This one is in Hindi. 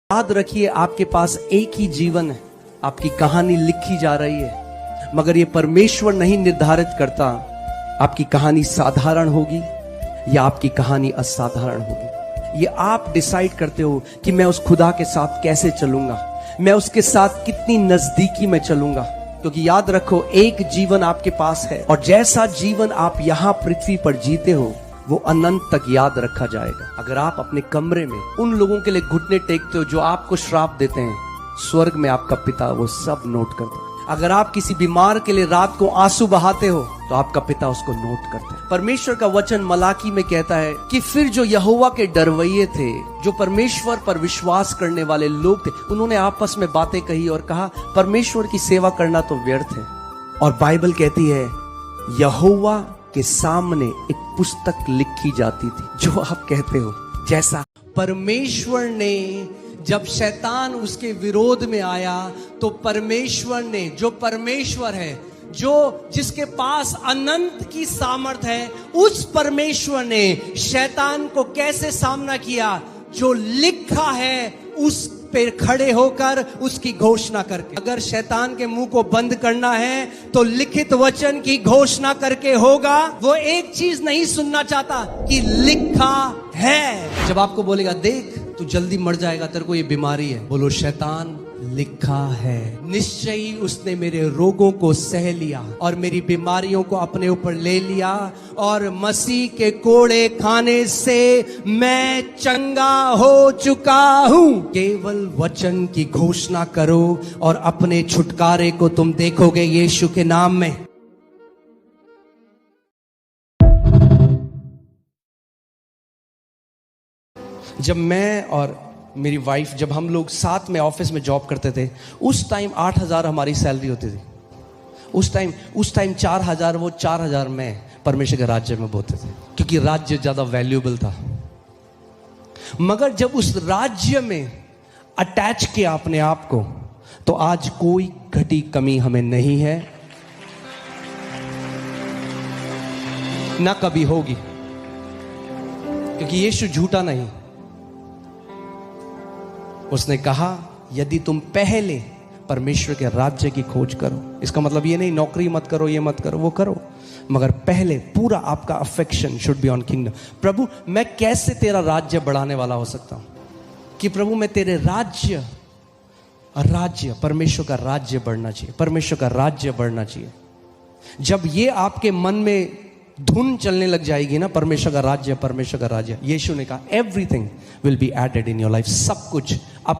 याद रखिए, आपके पास एक ही जीवन है, आपकी कहानी लिखी जा रही है, मगर ये परमेश्वर नहीं निर्धारित करता आपकी कहानी साधारण होगी या आपकी कहानी असाधारण होगी। ये आप डिसाइड करते हो कि मैं उस खुदा के साथ कैसे चलूंगा, मैं उसके साथ कितनी नजदीकी में चलूंगा। क्योंकि याद रखो, एक जीवन आपके पास है और जैसा जीवन आप यहां पृथ्वी पर जीते हो वो अनंत तक याद रखा जाएगा। अगर आप अपने कमरे में उन लोगों के लिए घुटने टेकते हो जो आपको श्राप देते हैं, स्वर्ग में आपका पिता वो सब नोट करता है। अगर आप किसी बीमार के लिए रात को आंसू बहाते हो तो आपका पिता उसको नोट करता है। परमेश्वर का वचन मलाकी में कहता है कि फिर जो यहोवा के डरवैये थे, जो परमेश्वर पर विश्वास करने वाले लोग थे, उन्होंने आपस में बातें कही और कहा परमेश्वर की सेवा करना तो व्यर्थ है। और बाइबल कहती है यहोवा के सामने एक पुस्तक लिखी जाती थी, जो आप कहते हो। जैसा परमेश्वर ने जब शैतान उसके विरोध में आया तो परमेश्वर ने, जो परमेश्वर है, जो जिसके पास अनंत की सामर्थ है, उस परमेश्वर ने शैतान को कैसे सामना किया? जो लिखा है उस पे खड़े होकर उसकी घोषणा करके। अगर शैतान के मुंह को बंद करना है तो लिखित वचन की घोषणा करके होगा। वो एक चीज नहीं सुनना चाहता कि लिखा है। जब आपको बोलेगा देख तू जल्दी मर जाएगा, तेरे को ये बीमारी है, बोलो शैतान लिखा है। निश्चय ही उसने मेरे रोगों को सह लिया और मेरी बीमारियों को अपने ऊपर ले लिया, और मसीह के कोड़े खाने से मैं चंगा हो चुका हूं। केवल वचन की घोषणा करो और अपने छुटकारे को तुम देखोगे यीशु के नाम में। जब मैं और मेरी वाइफ, जब हम लोग साथ में ऑफिस में जॉब करते थे, उस टाइम 8,000 हमारी सैलरी होती थी। उस टाइम 4,000 वो, 4,000 मैं परमेश्वर के राज्य में बोलते थे, क्योंकि राज्य ज्यादा वैल्यूएबल था। मगर जब उस राज्य में अटैच किया अपने आप को, तो आज कोई घटी कमी हमें नहीं है, ना कभी होगी, क्योंकि यीशु झूठा नहीं। उसने कहा यदि तुम पहले परमेश्वर के राज्य की खोज करो, इसका मतलब ये नहीं नौकरी मत करो, ये मत करो, वो करो, मगर पहले पूरा आपका affection should be on kingdom. प्रभु मैं कैसे तेरा राज्य बढ़ाने वाला हो सकता हूं? कि प्रभु मैं तेरे राज्य परमेश्वर का राज्य बढ़ना चाहिए, परमेश्वर का राज्य बढ़ना चाहिए। जब ये आपके मन में धुन चलने लग जाएगी ना, परमेश्वर का राज्य, परमेश्वर का राज्य, यीशु ने कहा everything will be added in your life, सब कुछ